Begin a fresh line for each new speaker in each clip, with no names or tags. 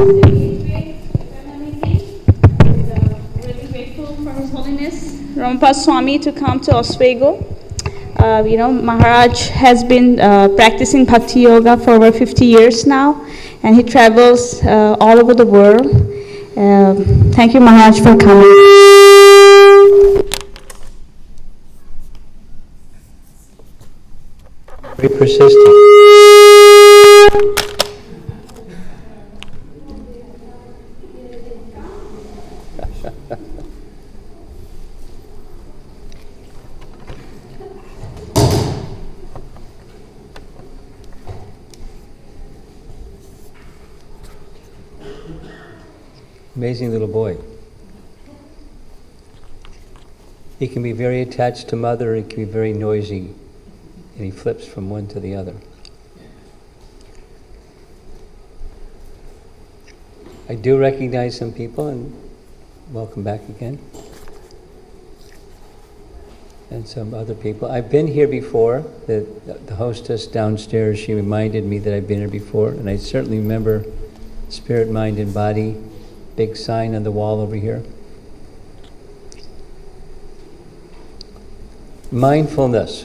Equanimity. Really grateful for His Holiness Ramapa Swami to come to Oswego. Maharaj has been practicing Bhakti Yoga for over 50 years now, and he travels all over the world. Thank you, Maharaj, for coming.
Very persistent. Amazing little boy. He can be very attached to mother, he can be very noisy, and he flips from one to the other. I do recognize some people, and welcome back again. And some other people. I've been here before. The hostess downstairs, she reminded me that I've been here before, and I certainly remember spirit, mind, and body. Big sign on the wall over here. Mindfulness.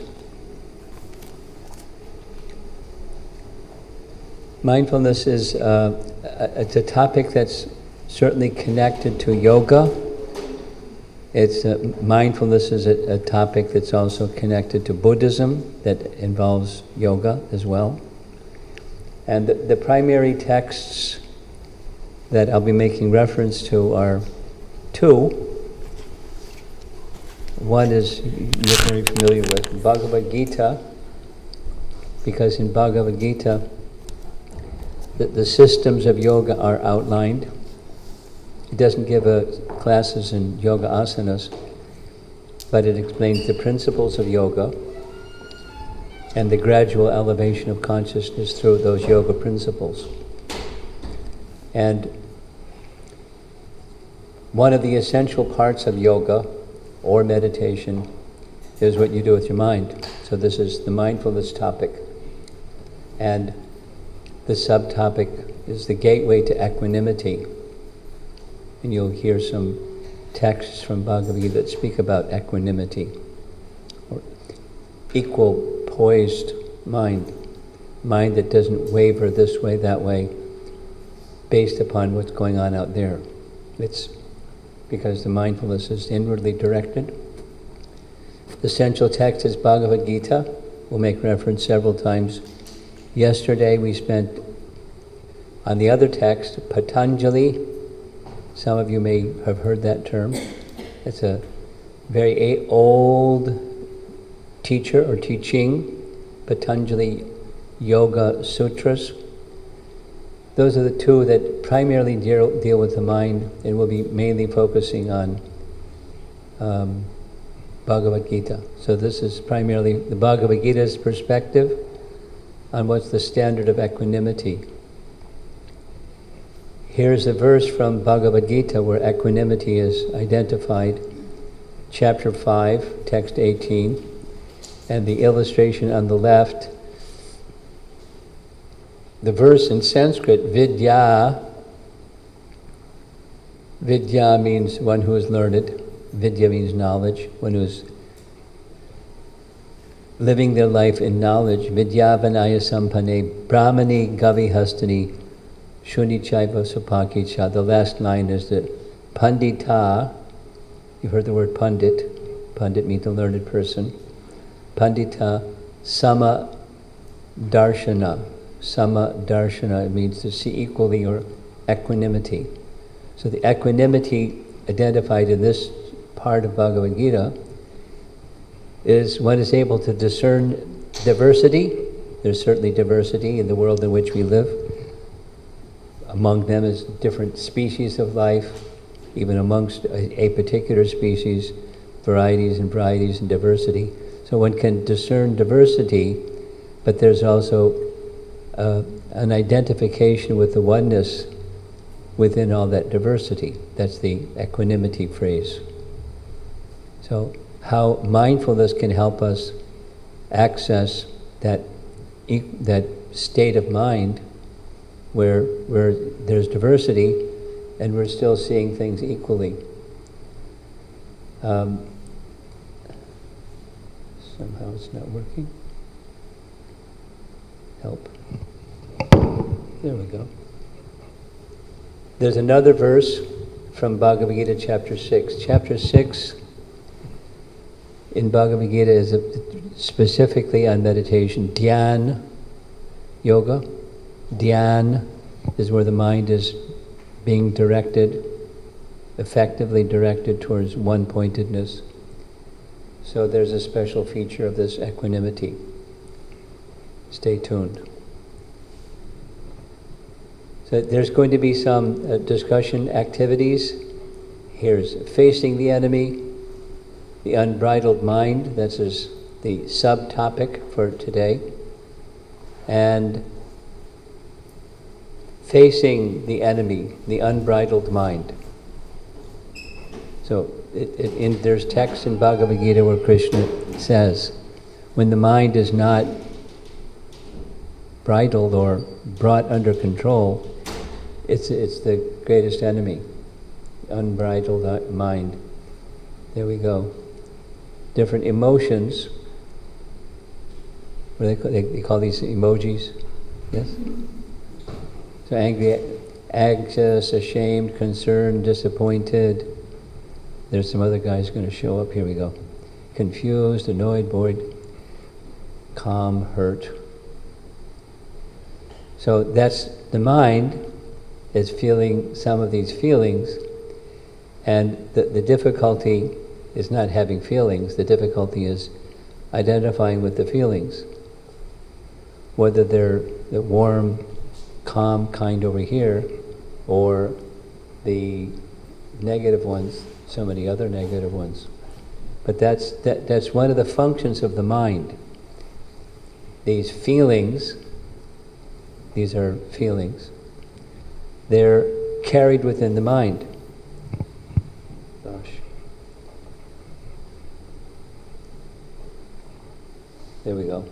Mindfulness is it's a topic that's certainly connected to yoga. Mindfulness is a topic that's also connected to Buddhism, that involves yoga as well. And the primary texts that I'll be making reference to are two. One is you're very familiar with, Bhagavad Gita, because in Bhagavad Gita the systems of yoga are outlined. It doesn't give classes in yoga asanas, but it explains the principles of yoga and the gradual elevation of consciousness through those yoga principles. And one of the essential parts of yoga or meditation is what you do with your mind. So this is the mindfulness topic. And the subtopic is the gateway to equanimity. And you'll hear some texts from Bhagavad Gita that speak about equanimity, or equal poised mind that doesn't waver this way, that way, based upon what's going on out there. It's because the mindfulness is inwardly directed. The central text is Bhagavad Gita. We'll make reference several times. Yesterday we spent on the other text, Patanjali. Some of you may have heard that term. It's a very old teacher or teaching, Patanjali Yoga Sutras. Those are the two that primarily deal with the mind, and we'll be mainly focusing on Bhagavad Gita. So this is primarily the Bhagavad Gita's perspective on what's the standard of equanimity. Here's a verse from Bhagavad Gita where equanimity is identified, chapter 5, text 18, and the illustration on the left. The verse in Sanskrit, vidya means one who is learned. Vidya means knowledge, one who is living their life in knowledge. Vidya vanaya sampane brahmani gavi hastani shuni chaiva supaki cha. The last line is the pandita. You've heard the word pandit. Pandit means a learned person. Pandita sama darshana. Sama darshana means to see equally, or equanimity. So the equanimity identified in this part of Bhagavad Gita is one is able to discern diversity. There's certainly diversity in the world in which we live. Among them is different species of life, even amongst a particular species, varieties and diversity. So one can discern diversity, but there's also an identification with the oneness within all that diversity. That's the equanimity phrase. So how mindfulness can help us access that state of mind where there's diversity and we're still seeing things equally. Somehow it's not working. Help. There we go. There's another verse from Bhagavad Gita chapter 6. Chapter 6 in Bhagavad Gita is specifically on meditation. Dhyan yoga. Dhyan is where the mind is being directed, effectively directed towards one-pointedness. So there's a special feature of this equanimity. Stay tuned. So there's going to be some discussion activities. Here's facing the enemy, the unbridled mind, that's the subtopic for today, and facing the enemy, the unbridled mind. So there's text in Bhagavad Gita where Krishna says, when the mind is not bridled or brought under control, it's the greatest enemy, unbridled mind. There we go. Different emotions. What do they call these emojis? Yes? So angry, anxious, ashamed, concerned, disappointed. There's some other guys going to show up. Here we go. Confused, annoyed, bored, calm, hurt. So that's the mind is feeling some of these feelings, and the difficulty is not having feelings. The difficulty is identifying with the feelings, whether they're the warm, calm kind over here, or the negative ones, so many other negative ones. But that's one of the functions of the mind. These feelings, these are feelings, they're carried within the mind. Gosh. There we go.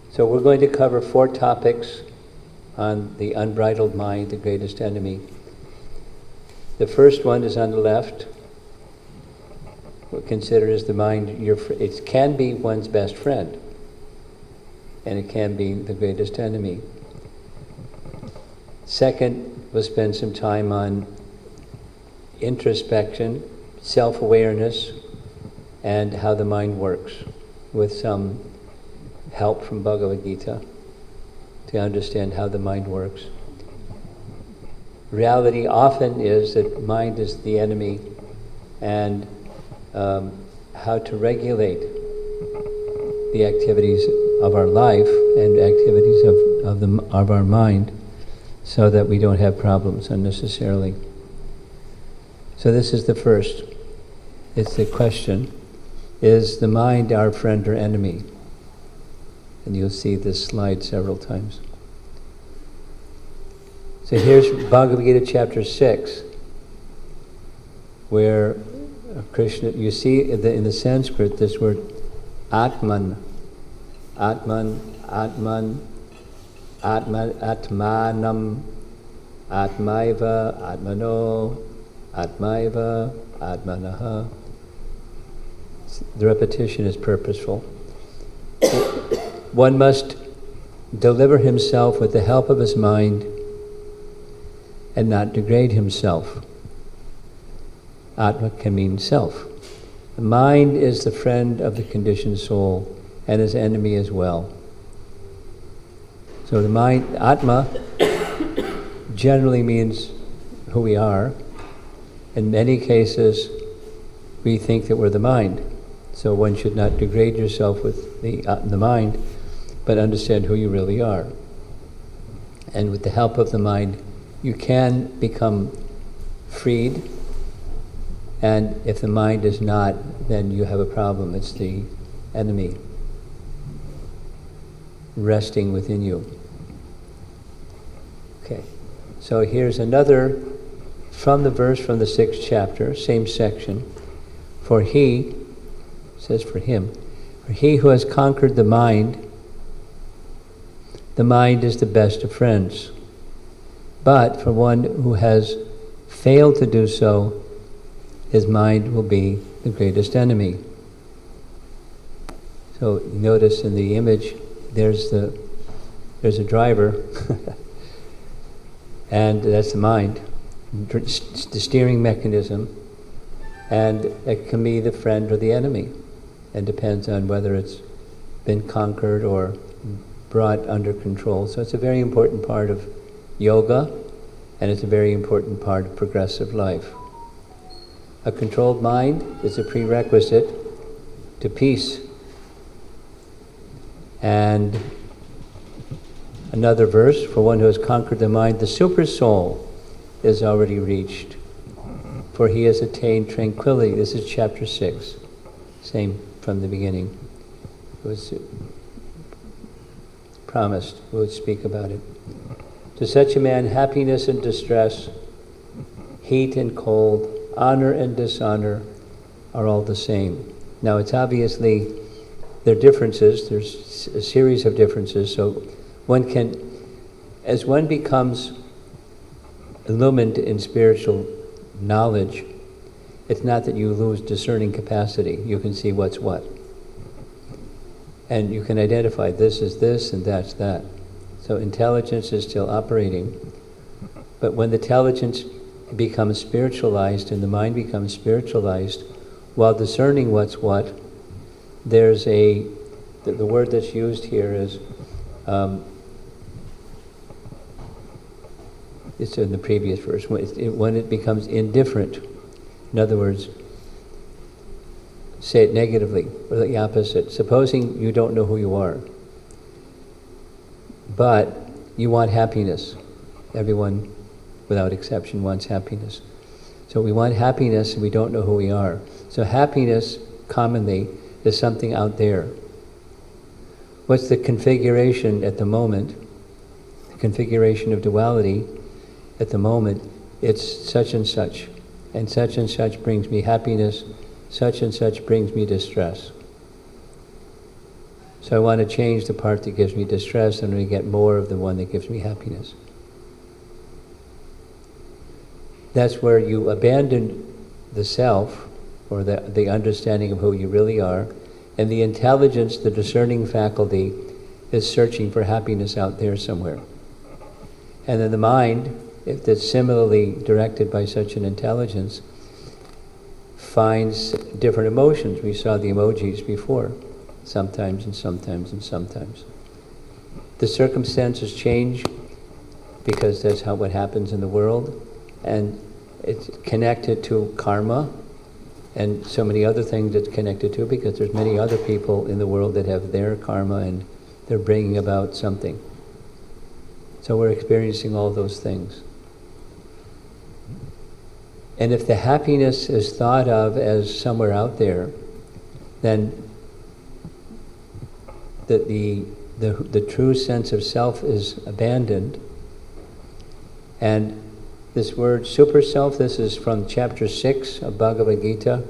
So we're going to cover 4 topics on the unbridled mind, the greatest enemy. The first one is on the left. We'll consider as the mind, it can be one's best friend, and it can be the greatest enemy. Second, we'll spend some time on introspection, self-awareness, and how the mind works, with some help from Bhagavad Gita to understand how the mind works. Reality often is that mind is the enemy, and how to regulate the activities of our life and activities of our mind, so that we don't have problems unnecessarily. So this is the first. It's the question, is the mind our friend or enemy? And you'll see this slide several times. So here's Bhagavad Gita chapter 6, where Krishna, you see in the Sanskrit this word Atman, Atman, Atman, Atman, Atmanam, Atmaiva, Atmano, Atmaiva, Atmanaha. The repetition is purposeful. One must deliver himself with the help of his mind and not degrade himself. Atma can mean self. The mind is the friend of the conditioned soul and his enemy as well. So the mind, Atma, generally means who we are. In many cases, we think that we're the mind. So one should not degrade yourself with the mind, but understand who you really are. And with the help of the mind, you can become freed. And if the mind is not, then you have a problem. It's the enemy resting within you. Okay, so here's another from the verse from the 6th chapter, same section. For he, says for him, for he who has conquered the mind the mind is the best of friends. But for one who has failed to do so, his mind will be the greatest enemy. So notice in the image, there's a driver, and that's the mind, the steering mechanism, and it can be the friend or the enemy. It depends on whether it's been conquered or brought under control. So it's a very important part of yoga, and it's a very important part of progressive life. A controlled mind is a prerequisite to peace. And another verse, for one who has conquered the mind, the super soul is already reached, for he has attained tranquility. This is chapter 6, same from the beginning. It was promised we would speak about it. To such a man, happiness and distress, heat and cold, honor and dishonor are all the same. Now it's obviously, there are differences, there's a series of differences, so one can, as one becomes illumined in spiritual knowledge, it's not that you lose discerning capacity. You can see what's what. And you can identify this is this and that's that. So intelligence is still operating. But when the intelligence becomes spiritualized and the mind becomes spiritualized, while discerning what's what, there's the word that's used here is, it's in the previous verse, when it becomes indifferent. In other words, say it negatively, or the opposite. Supposing you don't know who you are, but you want happiness. Everyone, without exception, wants happiness. So we want happiness and we don't know who we are. So happiness, commonly, is something out there. What's the configuration at the moment? The configuration of duality at the moment, it's such and such brings me happiness, such and such brings me distress. So I want to change the part that gives me distress and I get more of the one that gives me happiness. That's where you abandon the self, or the understanding of who you really are, and the intelligence, the discerning faculty, is searching for happiness out there somewhere. And then the mind, if it's similarly directed by such an intelligence, finds different emotions. We saw the emojis before, sometimes and sometimes and sometimes. The circumstances change because that's what happens in the world, and it's connected to karma and so many other things it's connected to, because there's many other people in the world that have their karma and they're bringing about something. So we're experiencing all those things. And if the happiness is thought of as somewhere out there, then the true sense of self is abandoned. And this word super self, this is from chapter 6 of Bhagavad Gita.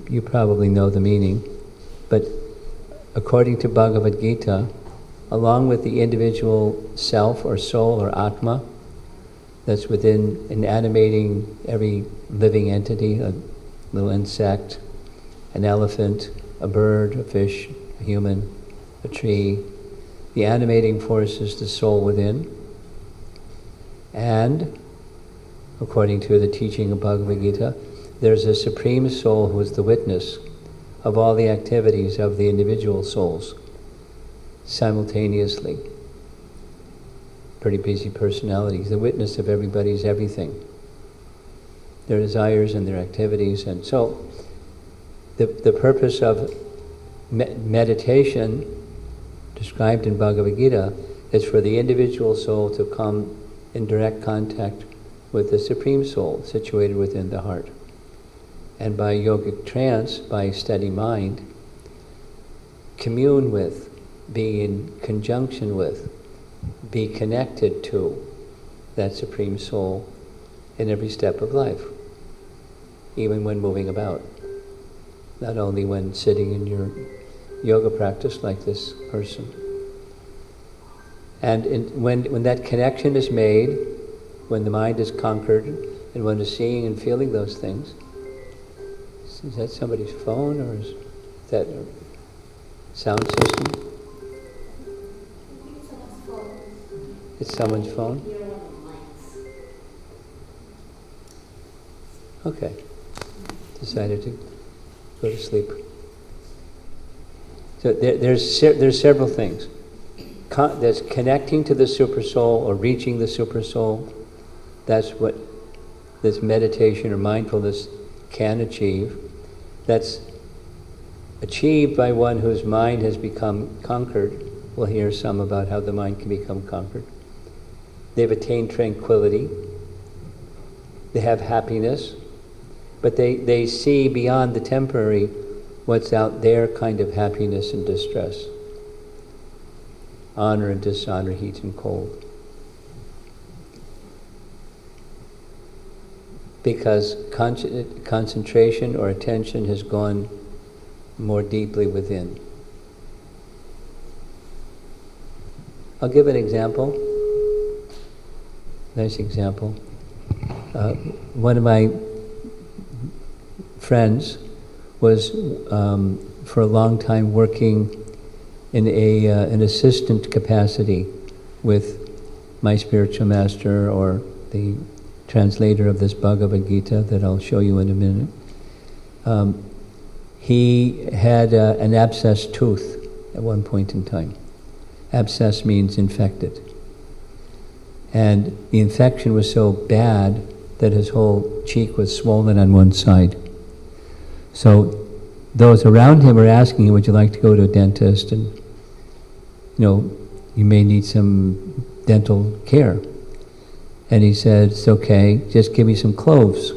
You probably know the meaning. But according to Bhagavad Gita, along with the individual self or soul or Atma, that's within and animating every living entity, a little insect, an elephant, a bird, a fish, a human, a tree. The animating force is the soul within. And, according to the teaching of Bhagavad Gita, there's a supreme soul who is the witness of all the activities of the individual souls simultaneously. Pretty busy personalities, the witness of everybody's everything, their desires and their activities. And so the purpose of meditation described in Bhagavad Gita is for the individual soul to come in direct contact with the Supreme Soul situated within the heart. And by yogic trance, by steady mind, commune with, be in conjunction with, be connected to that Supreme Soul in every step of life, even when moving about. Not only when sitting in your yoga practice like this person, And when that connection is made, when the mind is conquered, and one is seeing and feeling those things, is that somebody's phone or is that a sound system? It's someone's phone? Okay. Decided to go to sleep. So there's several things. There's connecting to the Supersoul or reaching the Supersoul. That's what this meditation or mindfulness can achieve. That's achieved by one whose mind has become conquered. We'll hear some about how the mind can become conquered. They've attained tranquility. They have happiness. But they see beyond the temporary what's out there, kind of happiness and distress. Honor and dishonor, heat and cold. Because concentration or attention has gone more deeply within. I'll give an example. Nice example. One of my friends was for a long time working in an assistant capacity with my spiritual master or the translator of this Bhagavad Gita that I'll show you in a minute. He had an abscessed tooth at one point in time. Abscess means infected. And the infection was so bad that his whole cheek was swollen on one side. So those around him were asking him, would you like to go to a dentist? And, you may need some dental care. And he said, it's okay, just give me some cloves.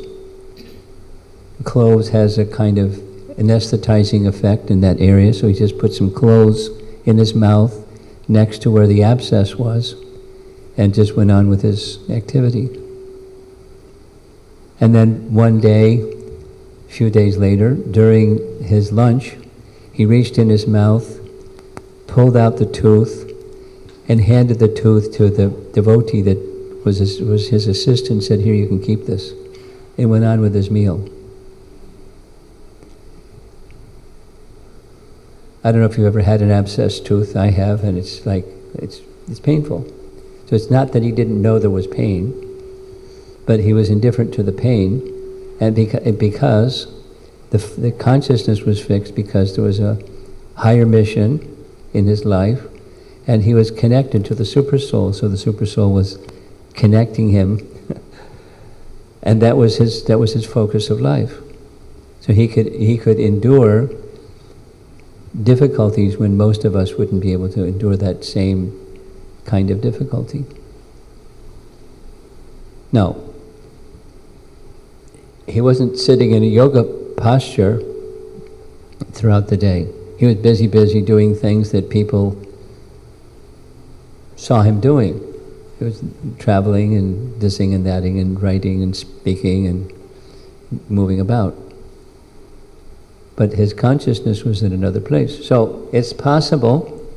Cloves has a kind of anesthetizing effect in that area, so he just put some cloves in his mouth next to where the abscess was and just went on with his activity. And then one day, a few days later, during his lunch, he reached in his mouth, pulled out the tooth, and handed the tooth to the devotee that was his assistant, said, here, you can keep this, and went on with his meal. I don't know if you've ever had an abscessed tooth. I have, and it's painful. So it's not that he didn't know there was pain, but he was indifferent to the pain, and because the consciousness was fixed, because there was a higher mission in his life, and he was connected to the Supersoul, so the Supersoul was connecting him, and that was his focus of life. So he could endure difficulties when most of us wouldn't be able to endure that same kind of difficulty. Now, he wasn't sitting in a yoga posture throughout the day. He was busy doing things that people saw him doing. He was traveling and thising and thatting and writing and speaking and moving about. But his consciousness was in another place. So it's possible,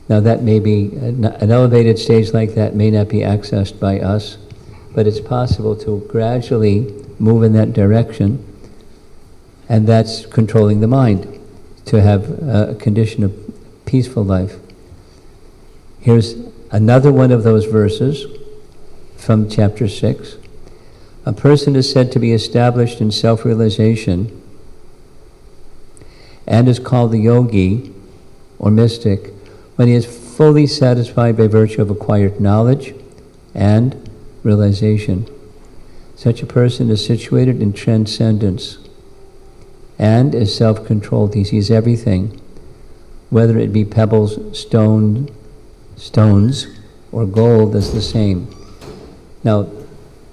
now that may be, an elevated stage like that may not be accessed by us, but it's possible to gradually move in that direction, and that's controlling the mind, to have a condition of peaceful life. Here's another one of those verses from chapter 6. A person is said to be established in self-realization and is called the yogi or mystic when he is fully satisfied by virtue of acquired knowledge and realization. Such a person is situated in transcendence and is self-controlled. He sees everything, whether it be pebbles, stones, or gold, as the same. Now,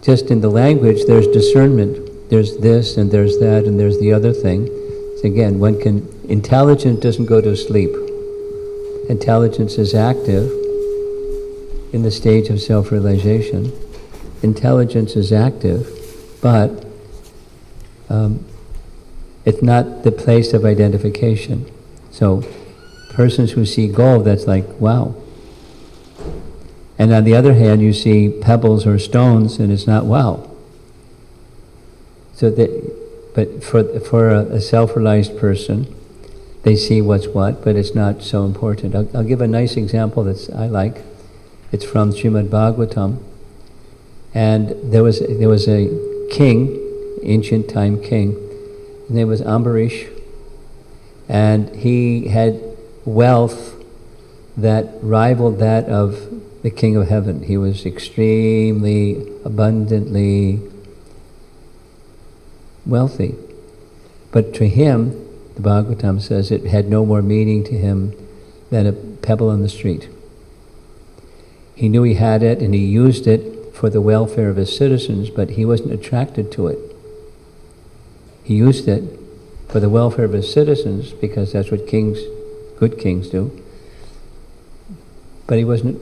just in the language, there's discernment. There's this, and there's that, and there's the other thing. So again, intelligence doesn't go to sleep. Intelligence is active in the stage of self-realization. Intelligence is active, but it's not the place of identification. So persons who see gold, that's like, wow. And on the other hand, you see pebbles or stones, and it's not wow. So but for a self-realized person, they see what's what, but it's not so important. I'll give a nice example that I like. It's from Srimad Bhagavatam, and there was a king, ancient time king. His name was Ambarish, and he had wealth that rivaled that of the King of Heaven. He was extremely abundantly wealthy. But to him, the Bhagavatam says, it had no more meaning to him than a pebble on the street. He knew he had it and he used it for the welfare of his citizens, but he wasn't attracted to it. He used it for the welfare of his citizens because that's what good kings do. But it wasn't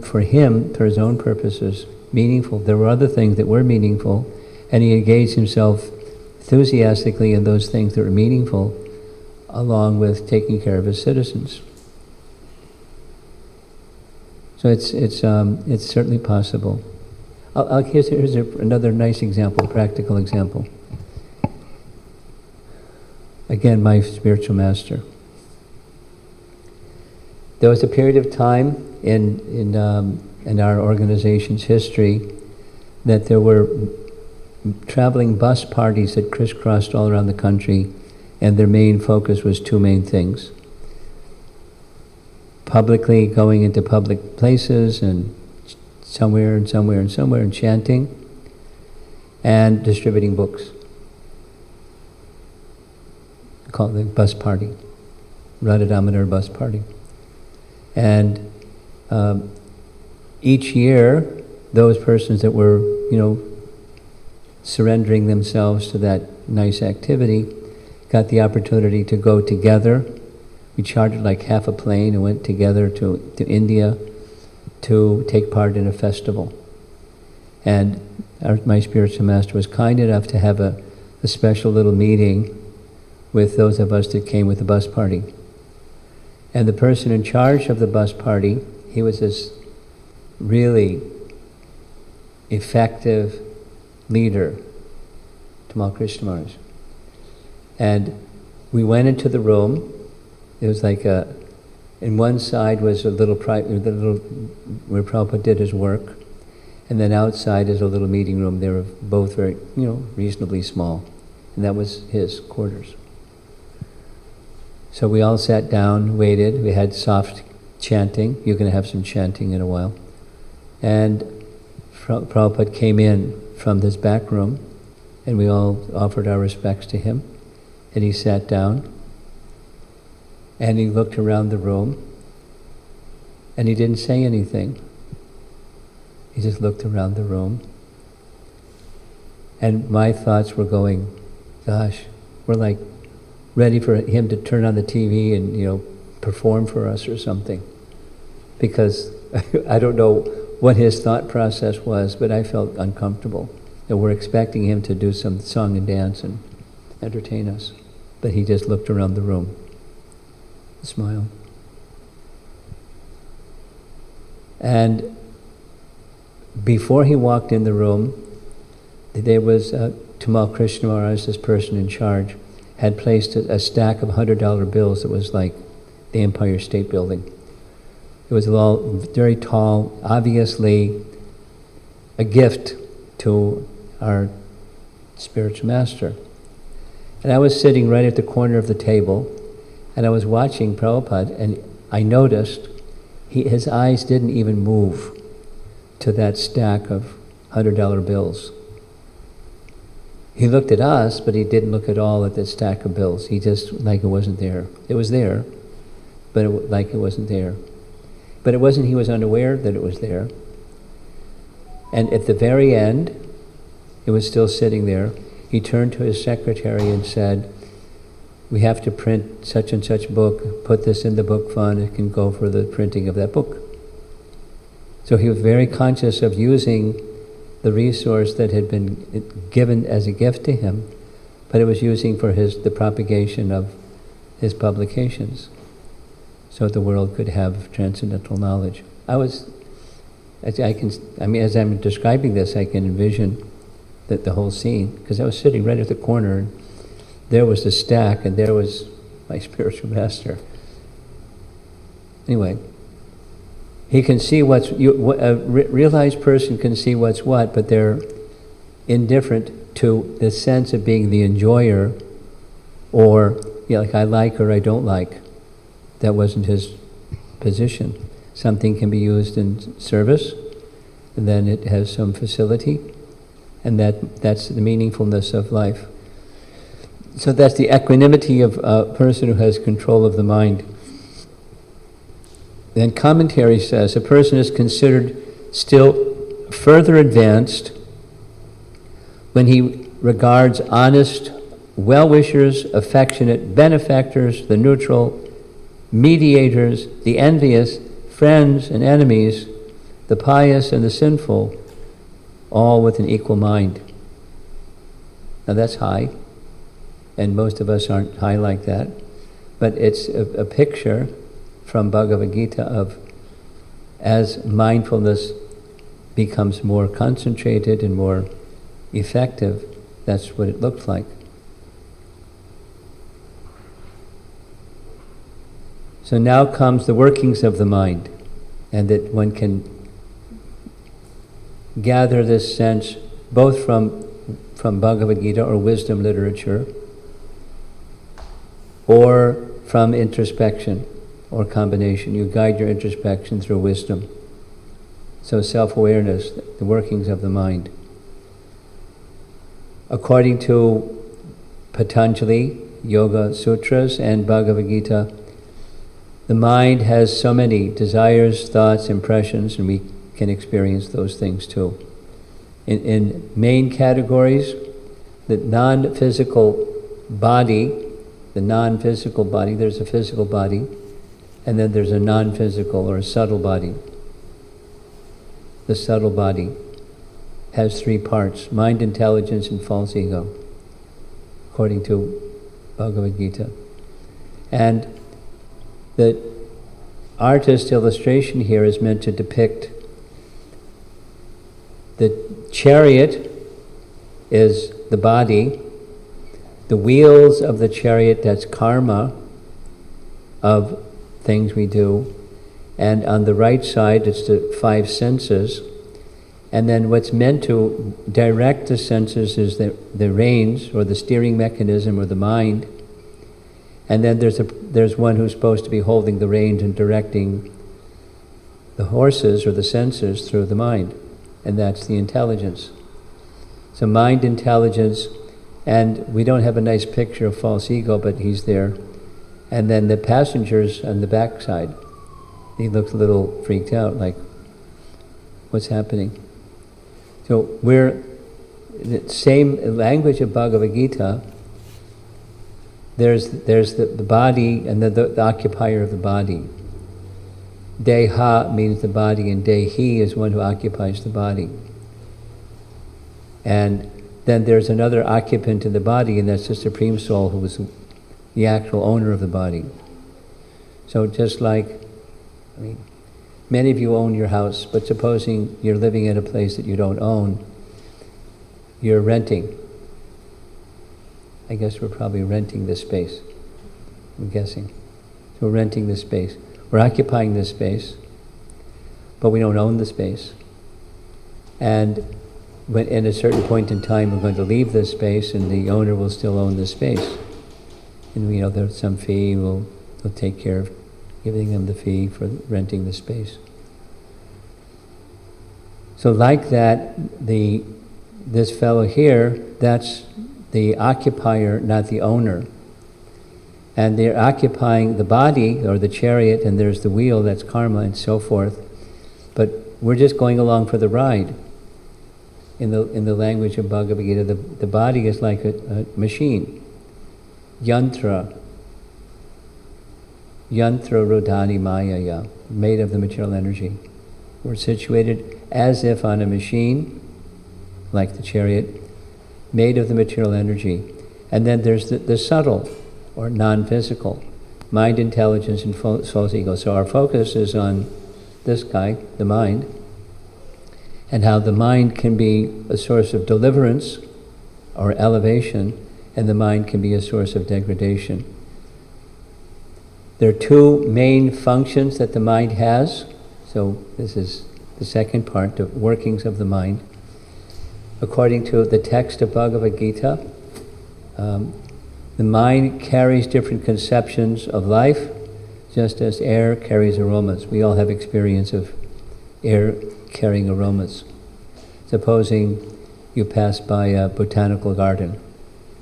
for him, for his own purposes, meaningful. There were other things that were meaningful, and he engaged himself enthusiastically in those things that were meaningful, along with taking care of his citizens. So it's certainly possible. Here's another nice example, practical example. Again, my spiritual master. There was a period of time in our organization's history that there were traveling bus parties that crisscrossed all around the country, and their main focus was two main things. Publicly going into public places and somewhere and chanting, and distributing books. Called the bus party, Radha Damodar bus party. And each year, those persons that were, surrendering themselves to that nice activity got the opportunity to go together. We chartered like half a plane and went together to India to take part in a festival. And my spiritual master was kind enough to have a special little meeting with those of us that came with the bus party. And the person in charge of the bus party, he was this really effective leader, Tamal Krishna Maharaj. And we went into the room. It was like in one side was a little where Prabhupada did his work, and then outside is a little meeting room. They were both very, reasonably small, and that was his quarters. So we all sat down, waited. We had soft chanting. You're going to have some chanting in a while. And Prabhupada came in from this back room, and we all offered our respects to him. And he sat down, and he looked around the room, and he didn't say anything. He just looked around the room. And my thoughts were going, gosh, we're like ready for him to turn on the TV and, perform for us or something. Because I don't know what his thought process was, but I felt uncomfortable. And we're expecting him to do some song and dance and entertain us. But he just looked around the room, smiled. And before he walked in the room, there was Tamal Krishna Maharaj, this person in charge, had placed a stack of $100 bills that was like the Empire State Building. It was all very tall, obviously a gift to our spiritual master. And I was sitting right at the corner of the table, and I was watching Prabhupada, and I noticed his eyes didn't even move to that stack of $100 bills. He looked at us, but he didn't look at all at the stack of bills. He just, like it wasn't there. It was there, but like it wasn't there. But it wasn't he was unaware that it was there. And at the very end, it was still sitting there. He turned to his secretary and said, we have to print such and such book, put this in the book fund, it can go for the printing of that book. So he was very conscious of using the resource that had been given as a gift to him, but it was using for the propagation of his publications. so the world could have transcendental knowledge. As I'm describing this, I can envision that the whole scene, because I was sitting right at the corner, and there was the stack, and there was my spiritual master. Anyway, he can see a realized person can see what's what, but they're indifferent to the sense of being the enjoyer, or like I like or I don't like. That wasn't his position. Something can be used in service, and then it has some facility, and that's the meaningfulness of life. So that's the equanimity of a person who has control of the mind. Then commentary says, a person is considered still further advanced when he regards honest well-wishers, affectionate benefactors, the neutral, mediators, the envious, friends and enemies, the pious and the sinful, all with an equal mind. Now that's high, and most of us aren't high like that, but it's a picture from Bhagavad Gita of as mindfulness becomes more concentrated and more effective, that's what it looked like. So now comes the workings of the mind, and that one can gather this sense both from Bhagavad Gita or wisdom literature, or from introspection, or combination. You guide your introspection through wisdom. So self-awareness, the workings of the mind. According to Patanjali Yoga Sutras and Bhagavad Gita, the mind has so many desires, thoughts, impressions, and we can experience those things too. In main categories, the non-physical body, there's a physical body, and then there's a non-physical or a subtle body. The subtle body has three parts: mind, intelligence, and false ego, according to Bhagavad Gita. And the artist illustration here is meant to depict the chariot is the body, the wheels of the chariot, that's karma of things we do, and on the right side it's the five senses, and then what's meant to direct the senses is the reins or the steering mechanism or the mind, and then there's one who's supposed to be holding the reins and directing the horses or the senses through the mind, and that's the intelligence. So mind, intelligence, and we don't have a nice picture of false ego, but he's there. And then the passengers on the back side, he looks a little freaked out, like, what's happening? So we're the same language of Bhagavad Gita. There's the body and the occupier of the body. Deha means the body, and Dehi is one who occupies the body. And then there's another occupant in the body, and that's the Supreme Soul, who is the actual owner of the body. So just like, many of you own your house, but supposing you're living in a place that you don't own, you're renting. I guess we're probably renting this space, I'm guessing. So we're renting this space. We're occupying this space, but we don't own the space. And when at a certain point in time we're going to leave this space, and the owner will still own the space. And there's some fee, we'll take care of giving them the fee for renting the space. So like that, this fellow here, that's the occupier, not the owner. And they're occupying the body, or the chariot, and there's the wheel, that's karma, and so forth. But we're just going along for the ride. In the language of Bhagavad Gita, the body is like a machine. Yantra rodhani mayaya, made of the material energy. We're situated as if on a machine, like the chariot, made of the material energy. And then there's the subtle, or non-physical, mind, intelligence, and false ego. So our focus is on this guy, the mind, and how the mind can be a source of deliverance or elevation, and the mind can be a source of degradation. There are two main functions that the mind has. So this is the second part, the workings of the mind. According to the text of Bhagavad Gita, the mind carries different conceptions of life, just as air carries aromas. We all have experience of air carrying aromas. Supposing you pass by a botanical garden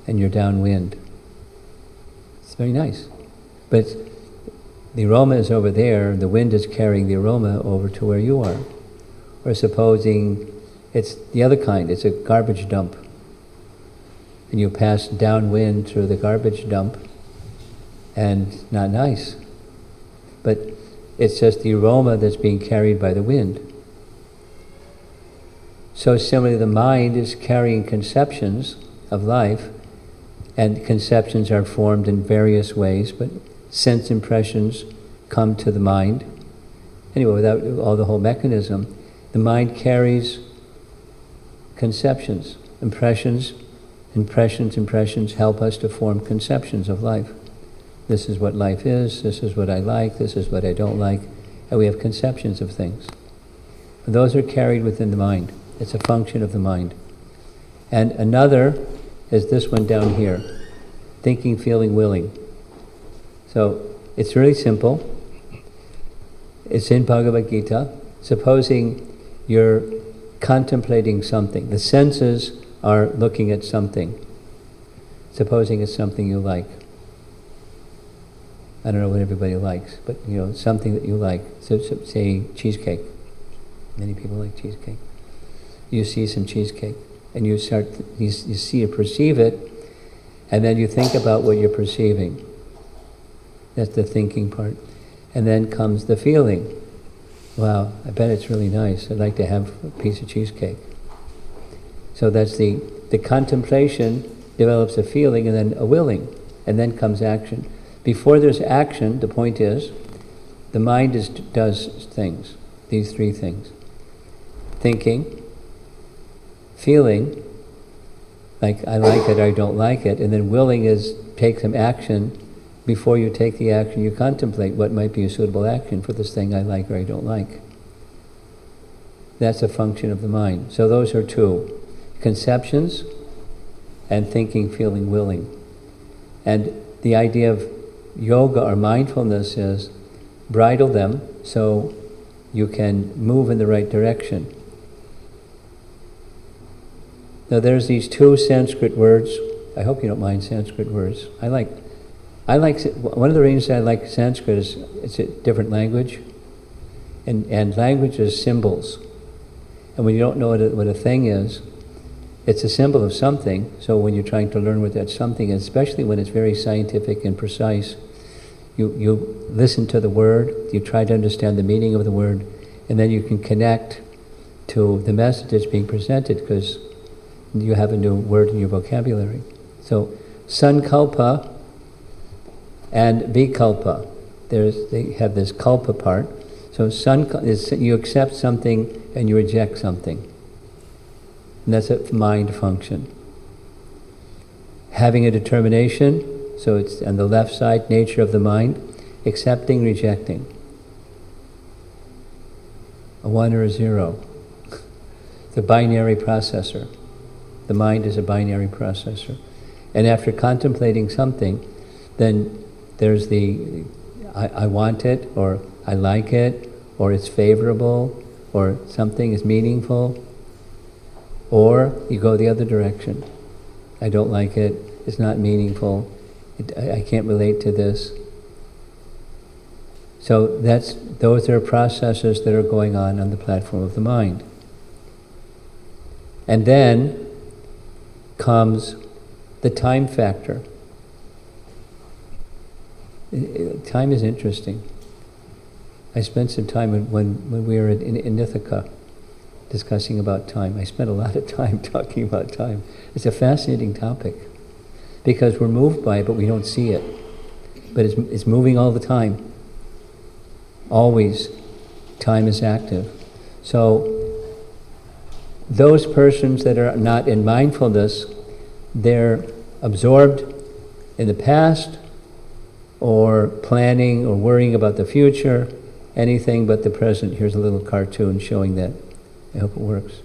and you're downwind. It's very nice. But the aroma is over there, the wind is carrying the aroma over to where you are. Or supposing it's the other kind, it's a garbage dump. And you pass downwind through the garbage dump, and not nice. But it's just the aroma that's being carried by the wind. So similarly, the mind is carrying conceptions of life, and conceptions are formed in various ways, but sense impressions come to the mind. Anyway, without all the whole mechanism, the mind carries conceptions, impressions help us to form conceptions of life. This is what life is, this is what I like, this is what I don't like, and we have conceptions of things. And those are carried within the mind. It's a function of the mind. And another is this one down here, thinking, feeling, willing. So it's really simple. It's in Bhagavad Gita. Supposing you're contemplating something. The senses are looking at something. Supposing it's something you like. I don't know what everybody likes, but something that you like. So say cheesecake. Many people like cheesecake. You see some cheesecake, and you see it, perceive it, and then you think about what you're perceiving. That's the thinking part. And then comes the feeling. Wow, I bet it's really nice. I'd like to have a piece of cheesecake. So that's the contemplation develops a feeling and then a willing, and then comes action. Before there's action, the point is, the mind does things, these three things. Thinking, feeling, like I like it or I don't like it, and then willing is take some action. Before you take the action, you contemplate what might be a suitable action for this thing I like or I don't like. That's a function of the mind. So those are two, conceptions and thinking, feeling, willing. And the idea of yoga or mindfulness is bridle them so you can move in the right direction. Now there's these two Sanskrit words. I hope you don't mind Sanskrit words. I like one of the reasons I like Sanskrit is it's a different language, and language is symbols. And when you don't know what a thing is, it's a symbol of something. So when you're trying to learn what that something is, especially when it's very scientific and precise, you listen to the word, you try to understand the meaning of the word, and then you can connect to the message that's being presented because you have a new word in your vocabulary. So sankalpa and vikalpa, they have this kalpa part. So you accept something and you reject something. And that's a mind function. Having a determination, so it's on the left side, nature of the mind, accepting, rejecting. A 1 or a 0. It's a binary processor. The mind is a binary processor. And after contemplating something, then there's the I want it, or I like it, or it's favorable, or something is meaningful. Or you go the other direction. I don't like it, it's not meaningful, I can't relate to this. So those are processes that are going on the platform of the mind. And then comes the time factor. Time is interesting. I spent some time when we were in Ithaca discussing about time. I spent a lot of time talking about time. It's a fascinating topic because we're moved by it, but we don't see it. but it's moving all the time. Always, time is active. So, those persons that are not in mindfulness, they're absorbed in the past, or planning or worrying about the future, anything but the present. Here's a little cartoon showing that. I hope it works.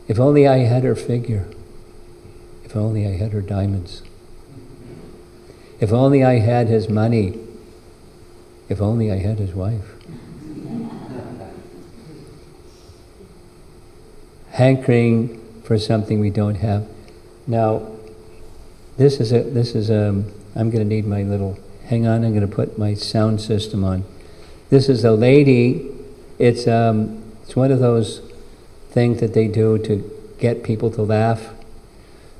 If only I had her figure. If only I had her diamonds. If only I had his money. If only I had his wife. Hankering for something we don't have. Now, this is I'm going to need my little, hang on, I'm going to put my sound system on. This is a lady, it's one of those things that they do to get people to laugh.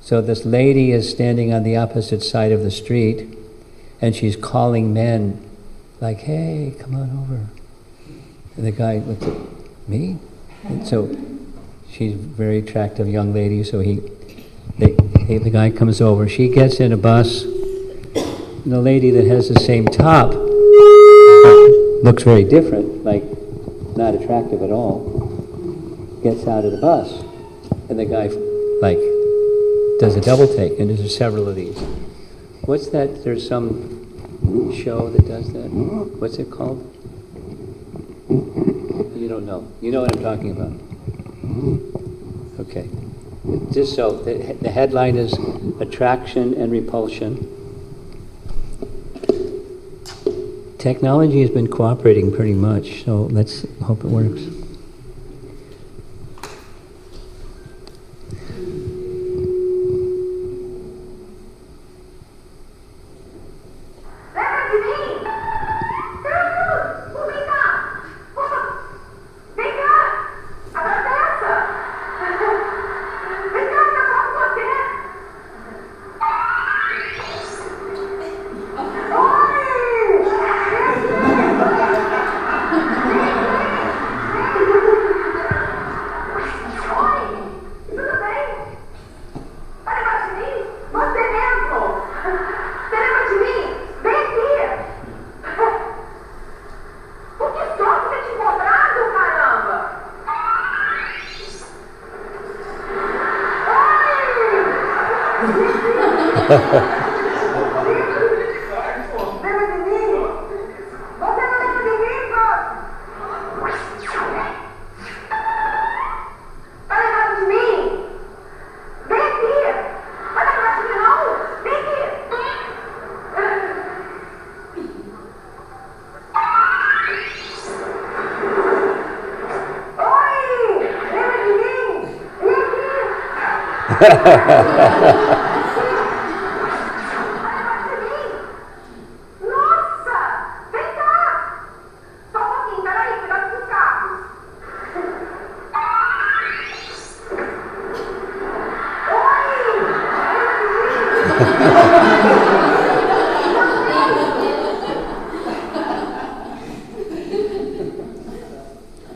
So this lady is standing on the opposite side of the street, and she's calling men, like, hey, come on over. And the guy looks at me, and so she's a very attractive young lady, so the guy comes over. She gets in a bus, and the lady that has the same top looks very different, like not attractive at all, gets out of the bus, and the guy like does a double take, and there's several of these. What's that? There's some show that does that. What's it called? You don't know. You know what I'm talking about. Okay. Just so, the headline is Attraction and Repulsion. Technology has been cooperating pretty much, so let's hope it works.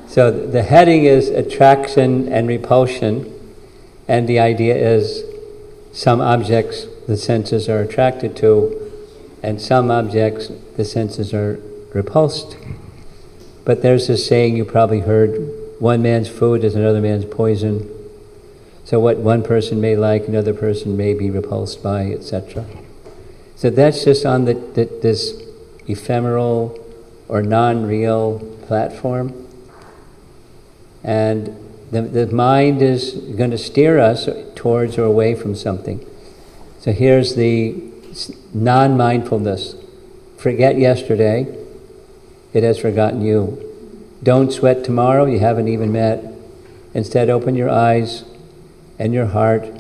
So the heading is attraction and repulsion, and the idea is some objects the senses are attracted to, and some objects the senses are repulsed. But there's this saying you probably heard, one man's food is another man's poison. So what one person may like, another person may be repulsed by, etc. So that's just on this ephemeral or non-real platform. And the mind is going to steer us towards or away from something. So here's the non-mindfulness. Forget yesterday, it has forgotten you. Don't sweat tomorrow, you haven't even met. Instead, open your eyes and your heart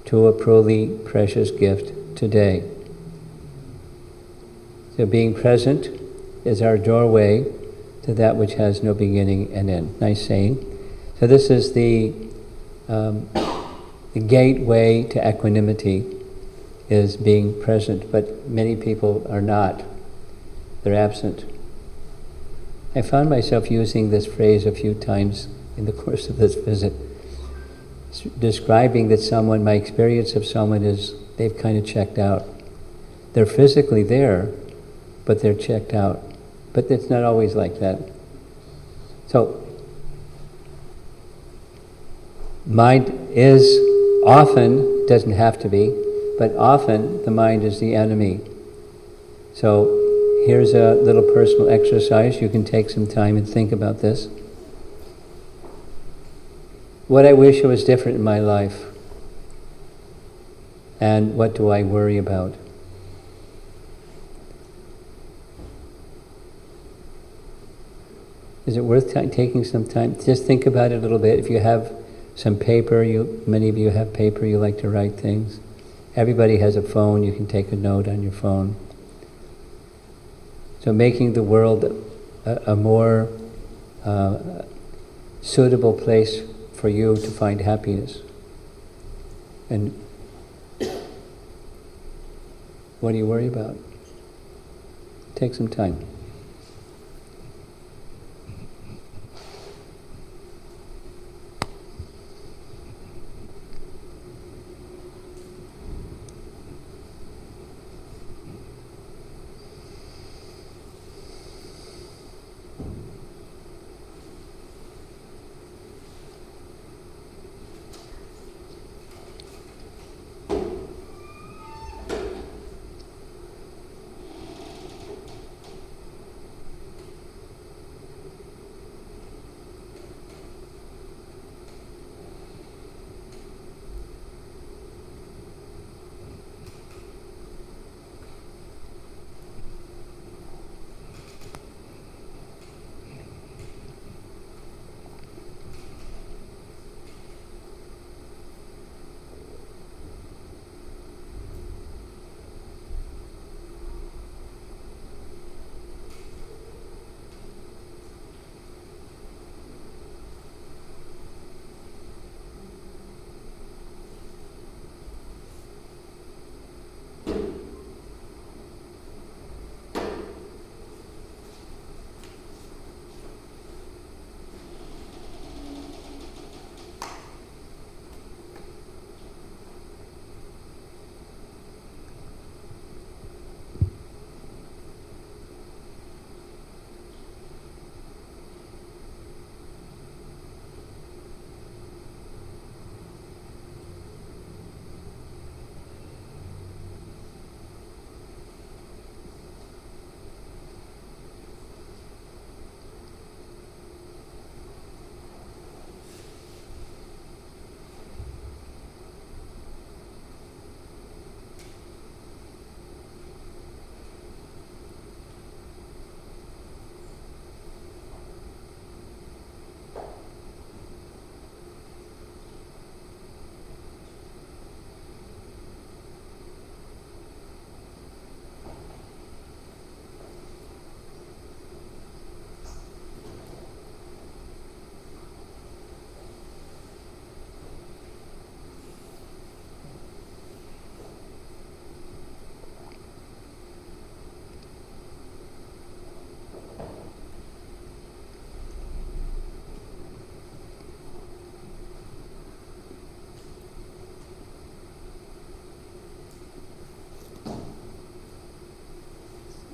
to a truly precious gift today. So being present is our doorway to that which has no beginning and end. Nice saying. So this is the gateway to equanimity, is being present, but many people are not. They're absent. I found myself using this phrase a few times in the course of this visit, describing that my experience of someone is they've kind of checked out. They're physically there, but they're checked out. But it's not always like that. So, mind is often, doesn't have to be, but often the mind is the enemy. So here's a little personal exercise. You can take some time and think about this. What I wish was different in my life, and what do I worry about? Is it worth taking some time? Just think about it a little bit. If you have some paper, many of you have paper, you like to write things. Everybody has a phone, you can take a note on your phone. So making the world a more suitable place for you to find happiness. And what do you worry about? Take some time.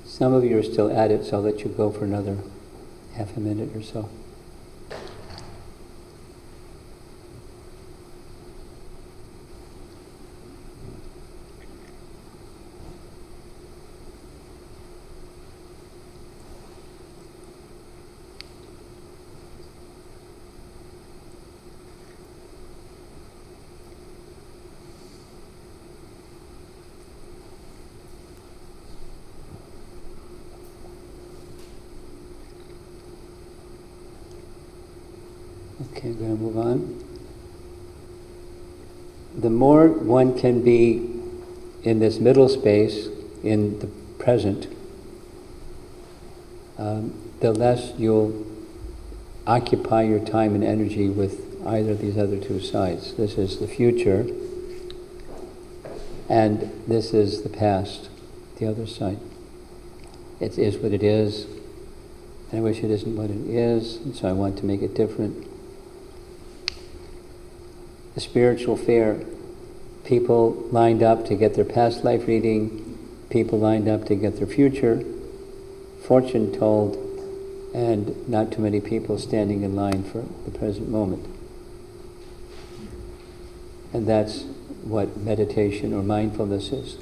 Some of you are still at it, so I'll let you go for another half a minute or so. Okay, I'm going to move on. The more one can be in this middle space, in the present, the less you'll occupy your time and energy with either of these other two sides. This is the future, and this is the past, the other side. It is what it is, and I wish it isn't what it is, and so I want to make it different. The spiritual people lined up to get their past life reading, people lined up to get their future fortune told, and not too many people standing in line for the present moment. And that's what meditation or mindfulness is.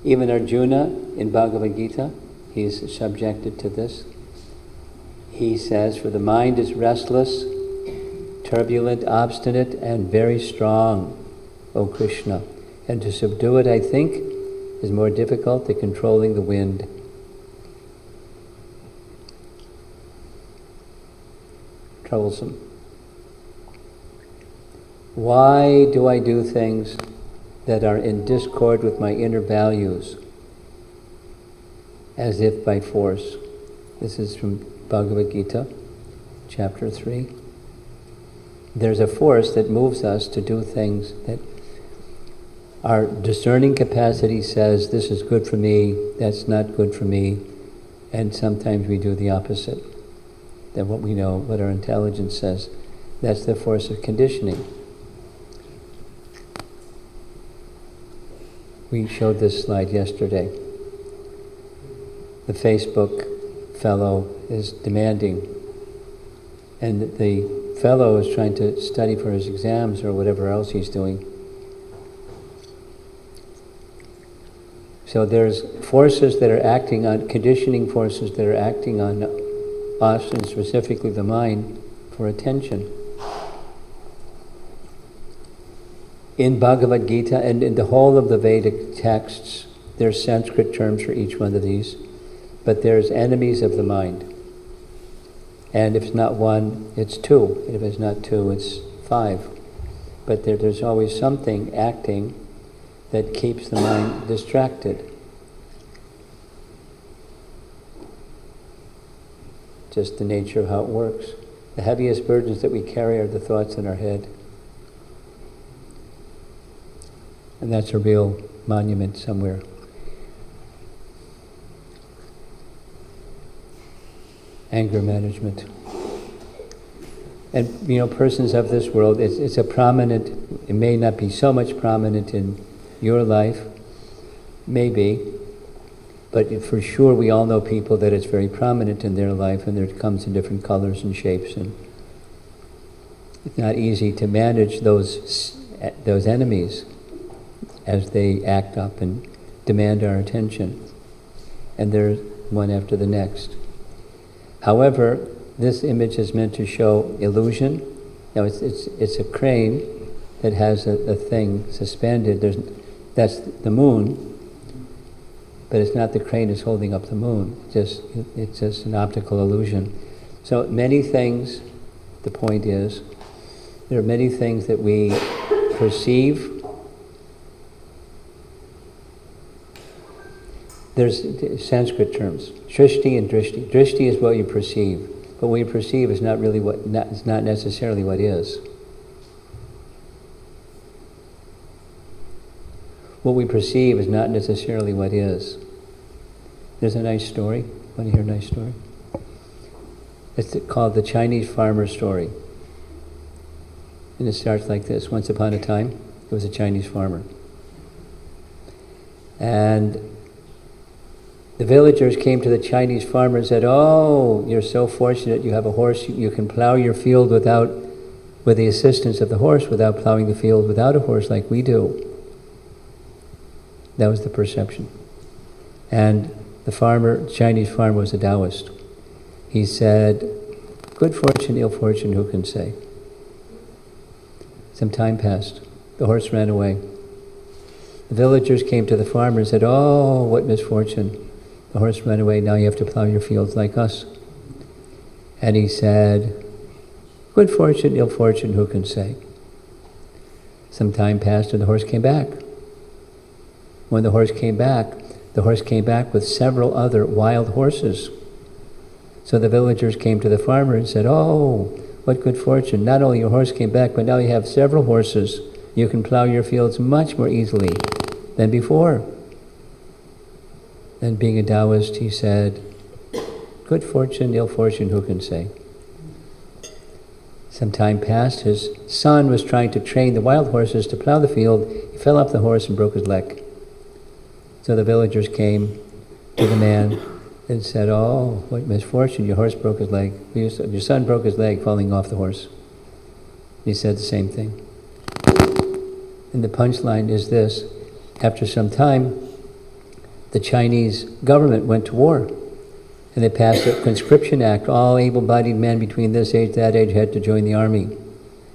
Even Arjuna in Bhagavad Gita, he's subjected to this. He says, for the mind is restless, turbulent, obstinate, and very strong, O Krishna. And to subdue it, I think, is more difficult than controlling the wind. Troublesome. Why do I do things that are in discord with my inner values, as if by force? This is from Bhagavad Gita, chapter 3. There's a force that moves us to do things that our discerning capacity says, this is good for me, that's not good for me, and sometimes we do the opposite than what we know, what our intelligence says. That's the force of conditioning. We showed this slide yesterday. The Facebook fellow is demanding, and the fellow is trying to study for his exams or whatever else he's doing. So there's forces that are acting on, conditioning forces that are acting on us, and specifically the mind, for attention. In Bhagavad Gita and in the whole of the Vedic texts, there's Sanskrit terms for each one of these, but there's enemies of the mind. And if it's not one, it's two. And if it's not two, it's five. But there's always something acting that keeps the mind distracted. Just the nature of how it works. The heaviest burdens that we carry are the thoughts in our head. And that's a real monument somewhere. Anger management. And persons of this world, it's a prominent, it may not be so much prominent in your life, maybe, but for sure we all know people that it's very prominent in their life, and it comes in different colors and shapes, and it's not easy to manage those enemies as they act up and demand our attention. And they're one after the next. However, this image is meant to show illusion. Now it's a crane that has a thing suspended. That's the moon, but it's not the crane is holding up the moon. It's just an optical illusion. So many things, the point is, there are many things that we perceive. There's Sanskrit terms, shrishti and drishti. Drishti is what you perceive, but what you perceive is not really it's not necessarily what is. What we perceive is not necessarily what is. There's a nice story. Want to hear a nice story? It's called the Chinese farmer story. And it starts like this. Once upon a time, there was a Chinese farmer. And the villagers came to the Chinese farmer and said, "Oh, you're so fortunate, you have a horse, you can plow your field with the assistance of the horse, without plowing the field without a horse like we do." That was the perception. And the Chinese farmer was a Taoist. He said, "Good fortune, ill fortune, who can say?" Some time passed. The horse ran away. The villagers came to the farmer and said, "Oh, what misfortune. The horse ran away, now you have to plow your fields like us." And he said, "Good fortune, ill fortune, who can say?" Some time passed and the horse came back. When the horse came back with several other wild horses. So the villagers came to the farmer and said, "Oh, what good fortune. Not only your horse came back, but now you have several horses. You can plow your fields much more easily than before." And being a Taoist, he said, "Good fortune, ill fortune, who can say?" Some time passed. His son was trying to train the wild horses to plow the field. He fell off the horse and broke his leg. So the villagers came to the man and said, "Oh, what misfortune, your horse broke his leg. Your son broke his leg falling off the horse." He said the same thing. And the punchline is this: after some time, the Chinese government went to war, and they passed a conscription act. All able-bodied men between this age, that age had to join the army.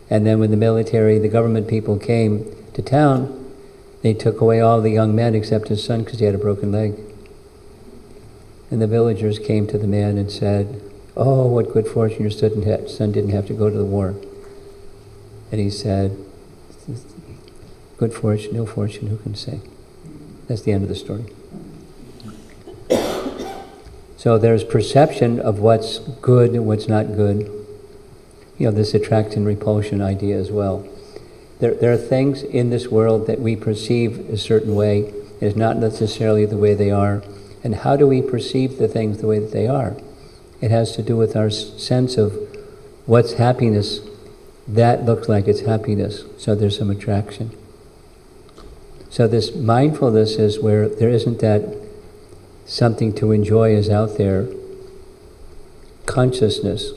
And then when the military, the government people came to town, they took away all the young men except his son because he had a broken leg. And the villagers came to the man and said, "Oh, what good fortune, your son didn't have to go to the war." And he said, "Good fortune, no fortune, who can say?" That's the end of the story. So there's perception of what's good and what's not good. This attraction and repulsion idea as well. There are things in this world that we perceive a certain way. It is not necessarily the way they are. And how do we perceive the things the way that they are? It has to do with our sense of what's happiness. That looks like it's happiness, so there's some attraction. So this mindfulness is where there isn't that something to enjoy is out there. Consciousness.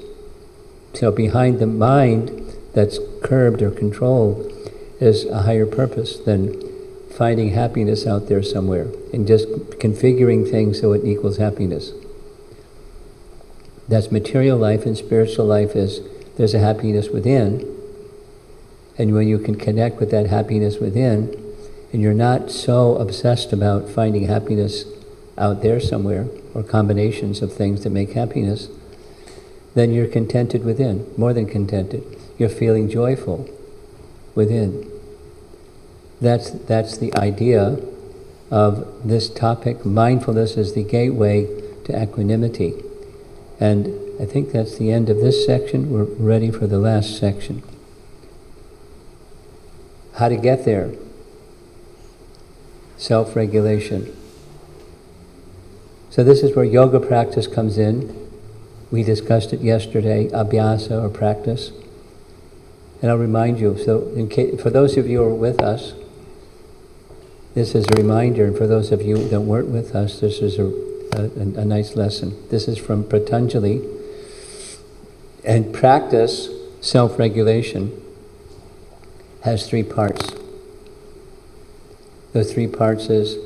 So behind the mind that's curbed or controlled is a higher purpose than finding happiness out there somewhere and just configuring things so it equals happiness. That's material life, and spiritual life is there's a happiness within, and when you can connect with that happiness within, and you're not so obsessed about finding happiness out there somewhere, or combinations of things that make happiness, then you're contented within, more than contented. You're feeling joyful within. That's the idea of this topic. Mindfulness is the gateway to equanimity. And I think that's the end of this section. We're ready for the last section. How to get there. Self-regulation. So this is where yoga practice comes in. We discussed it yesterday, abhyasa, or practice. And I'll remind you, for those of you who are with us, this is a reminder, and for those of you that weren't with us, this is a nice lesson. This is from Patanjali. And practice, self-regulation, has 3 parts. Those 3 parts is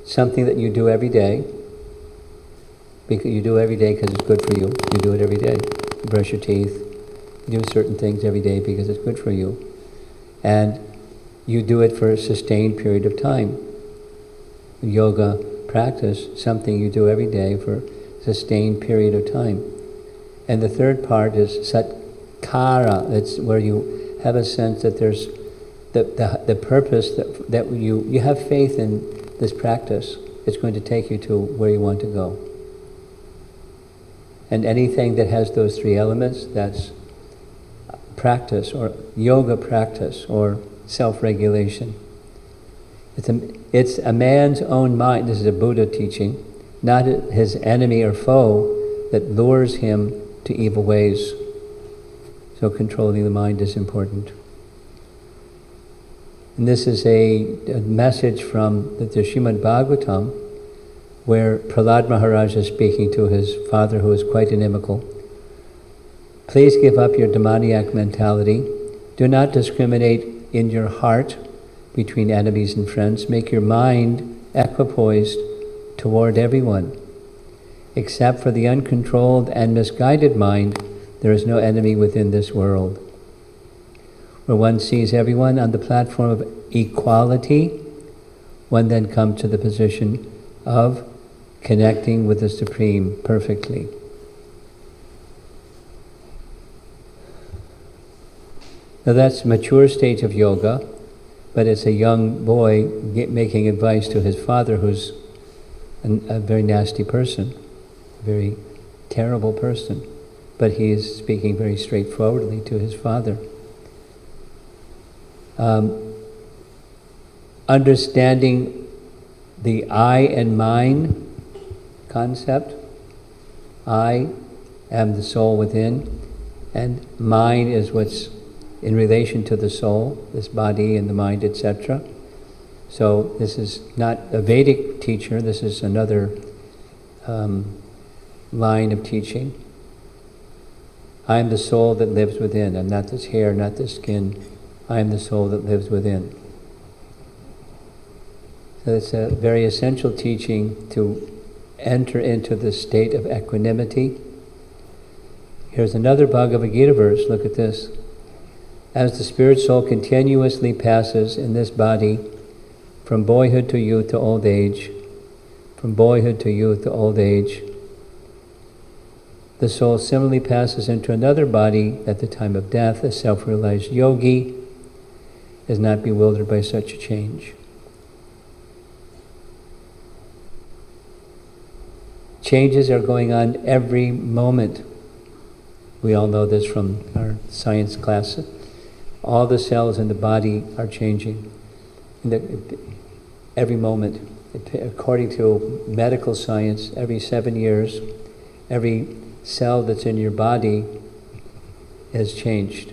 something that you do every day. Because you do every day because it's good for you. You do it every day. You brush your teeth. You do certain things every day because it's good for you. And you do it for a sustained period of time. Yoga practice, something you do every day for a sustained period of time. And the 3rd part is satkara. It's where you have a sense that there's the purpose that you have faith in this practice. It's going to take you to where you want to go. And anything that has those 3 elements, that's practice, or yoga practice, or self-regulation. It's a man's own mind, this is a Buddha teaching, not his enemy or foe, that lures him to evil ways. So controlling the mind is important. And this is a message from the Srimad Bhagavatam, where Prahlad Maharaj is speaking to his father, who is quite inimical. Please give up your demoniac mentality. Do not discriminate in your heart between enemies and friends. Make your mind equipoised toward everyone. Except for the uncontrolled and misguided mind, there is no enemy within this world. Where one sees everyone on the platform of equality, one then comes to the position of connecting with the Supreme perfectly. Now that's a mature stage of yoga, but it's a young boy making advice to his father, who's a very nasty person, a very terrible person, but he is speaking very straightforwardly to his father. Understanding the I and mine concept. I am the soul within, And mind is what's in relation to the soul, this body and the mind, etc. So this is not a Vedic teacher, this is another line of teaching. I am the soul that lives within. I'm not this hair, not this skin. I am the soul that lives within. So it's a very essential teaching to enter into the state of equanimity. Here's another Bhagavad Gita verse, look at this. As the spirit soul continuously passes in this body from boyhood to youth to old age, from boyhood to youth to old age, the soul similarly passes into another body at the time of death. A self-realized yogi is not bewildered by such a change. Changes are going on every moment. We all know this from our science class. All the cells in the body are changing every moment. According to medical science, every 7 years, every cell that's in your body has changed.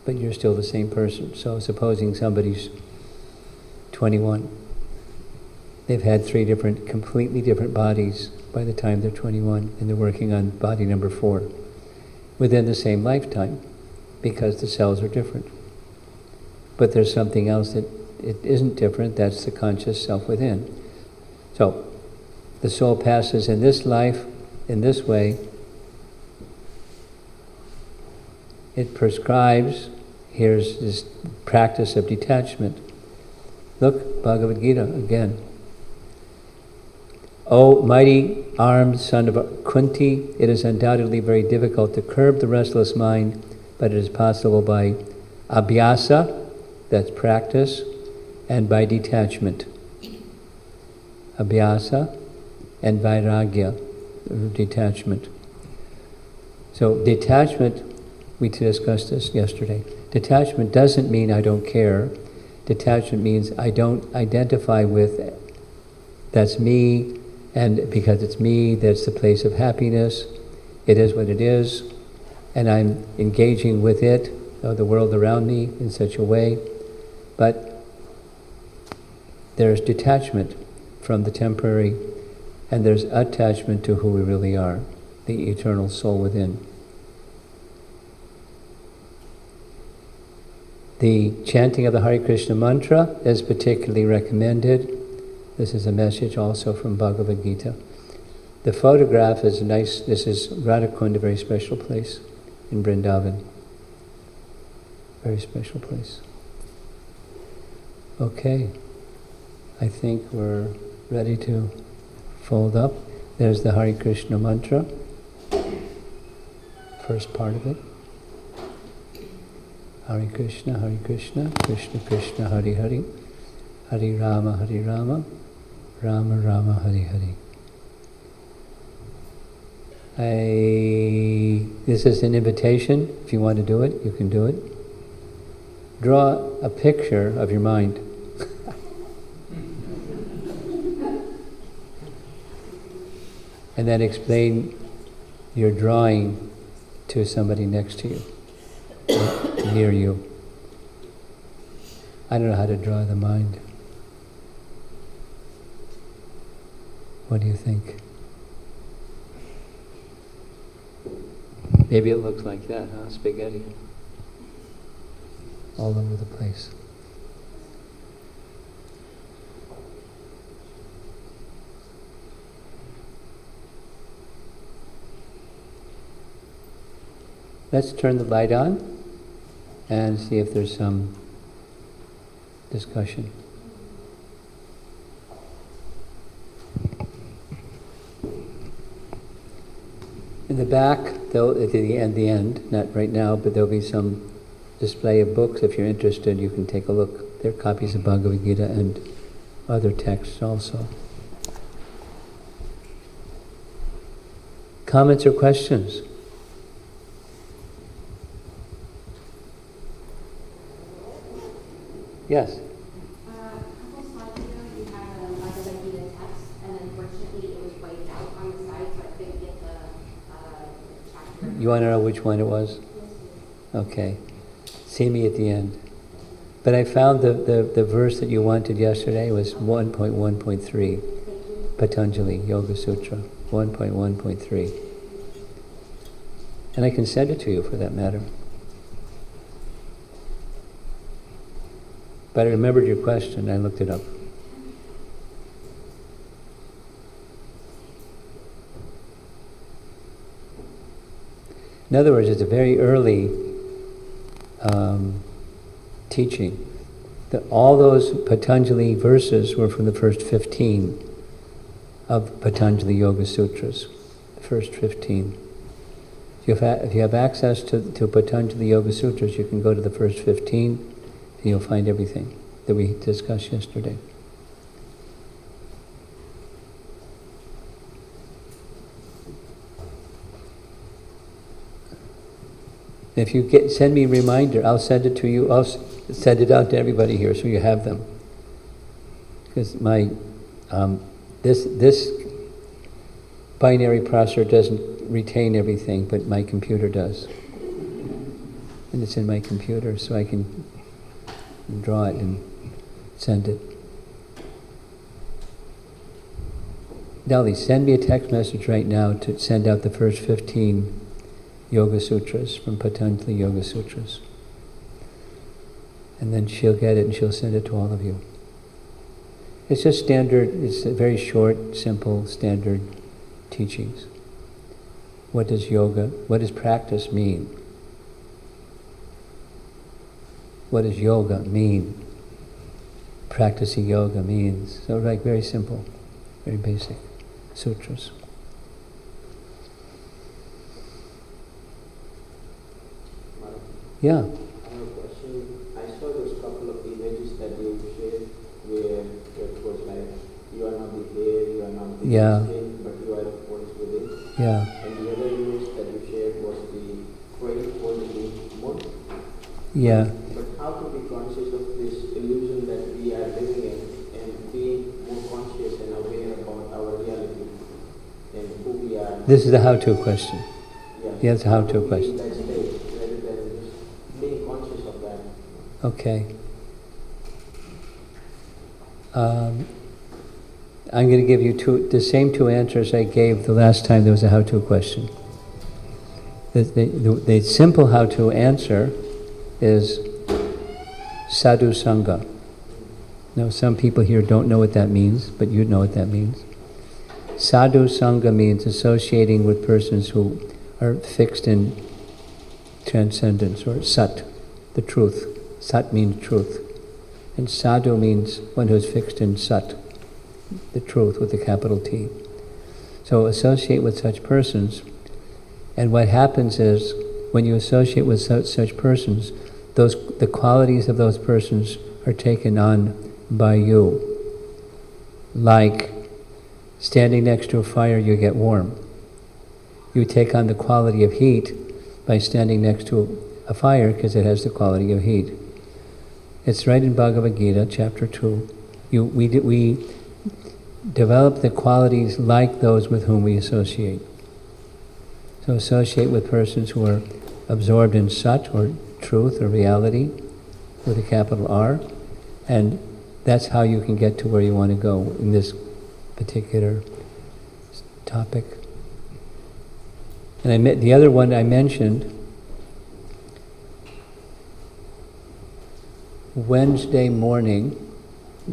But you're still the same person. So supposing somebody's 21, they've had 3 completely different bodies by the time they're 21, and they're working on body number 4 within the same lifetime, because the cells are different. But there's something else that it isn't different, that's the conscious self within. So, the soul passes in this life, in this way. It prescribes, here's this practice of detachment. Look, Bhagavad Gita again. O mighty armed son of Kunti, it is undoubtedly very difficult to curb the restless mind, but it is possible by abhyasa, that's practice, and by detachment. Abhyasa and vairagya, detachment. So detachment, we discussed this yesterday. Detachment doesn't mean I don't care. Detachment means I don't identify with, that's me, and because it's me, that's the place of happiness. It is what it is, and I'm engaging with it, the world around me, in such a way. But there's detachment from the temporary, and there's attachment to who we really are, the eternal soul within. The chanting of the Hare Krishna mantra is particularly recommended. This is a message also from Bhagavad Gita. The photograph is nice. This is Radhakund, a very special place in Vrindavan. Very special place. Okay, I think we're ready to fold up. There's the Hare Krishna mantra, first part of it. Hare Krishna, Krishna Krishna, Hare Hare, Hare Rama, Rama Rama, Hare Hare. This is an invitation. If you want to do it, you can do it. Draw a picture of your mind. And then explain your drawing to somebody next to you, near you. I don't know how to draw the mind. What do you think? Maybe it looks like that, huh? Spaghetti. All over the place. Let's turn the light on and see if there's some discussion. In the back, at the end, not right now, but there'll be some display of books. If you're interested, you can take a look. There are copies of Bhagavad Gita and other texts also. Comments or questions? Yes.
A couple slides ago, you had a Bhagavad Gita text, and unfortunately, it was wiped out on the side, so I couldn't get the chapter.
You want to know which one it was? Okay. See me at the end. But I found the verse that you wanted yesterday was 1.1.3, Patanjali Yoga Sutra, 1.1.3. And I can send it to you for that matter. But I remembered your question, I looked it up. In other words, it's a very early teaching. All those Patanjali verses were from the first 15 of Patanjali Yoga Sutras. The first 15. If you have access to Patanjali Yoga Sutras, you can go to the first 15 and you'll find everything that we discussed yesterday. If you send me a reminder, I'll send it to you. I'll send it out to everybody here so you have them. Because my this binary processor doesn't retain everything, but my computer does, and it's in my computer, so I can draw it and send it. Dolly, send me a text message right now to send out the first 15 Yoga Sutras from Patanjali Yoga Sutras. And then she'll get it and she'll send it to all of you. It's just standard, it's a very short, simple, standard teachings. What does practice mean? What does yoga mean? Practicing yoga means. So like very simple, very basic sutras. Yeah.
I have a question. I saw those couple of images that you shared where it was like, you are not the hair, you are not the skin, but you are what is within.
Yeah.
And the other image that you shared was the crane holding the moon.
Yeah.
But how to be conscious of this illusion that we are living in and being more conscious and aware about our reality and who we are?
This is the how-to question.
Yeah,
it's a how-to question.
That state, rather than just being conscious of that.
Okay. I'm going to give you the same two answers I gave the last time there was a how-to question. The simple how-to answer is sadhu sangha. Now, some people here don't know what that means, but you know what that means. Sadhu sangha means associating with persons who are fixed in transcendence, or sat, the truth. Sat means truth. And sadhu means one who is fixed in sat, the truth with a capital T. So associate with such persons, and what happens is, when you associate with such persons, the qualities of those persons are taken on by you. Like standing next to a fire, you get warm. You take on the quality of heat by standing next to a fire because it has the quality of heat. It's right in Bhagavad Gita, chapter 2. We develop the qualities like those with whom we associate. So associate with persons who are absorbed in sat, or truth, or reality, with a capital R, and that's how you can get to where you want to go in this particular topic. And the other one I mentioned, Wednesday morning,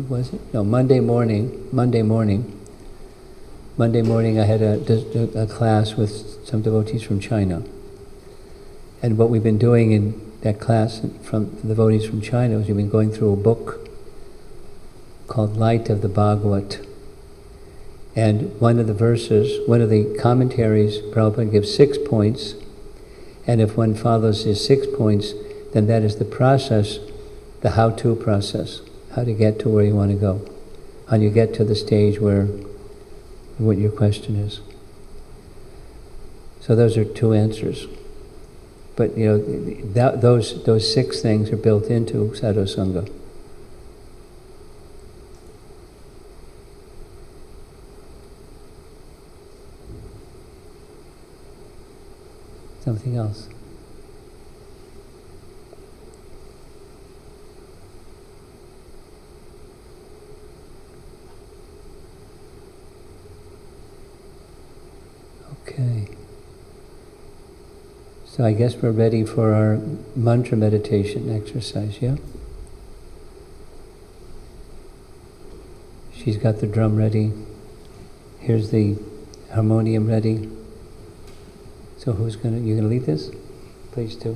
was it? No, Monday morning, I had a class with some devotees from China. And what we've been doing in that class from the devotees from China is we've been going through a book called Light of the Bhagavat. And one of the commentaries, Prabhupada gives 6 points, and if one follows his 6 points, then that is the process, the how-to process, how to get to where you want to go, how you get to the stage where, what your question is. So those are 2 answers. But those 6 things are built into sadhu sangha. Something else. Okay. So I guess we're ready for our mantra meditation exercise, yeah? She's got the drum ready. Here's the harmonium ready. So you're gonna lead this? Please do.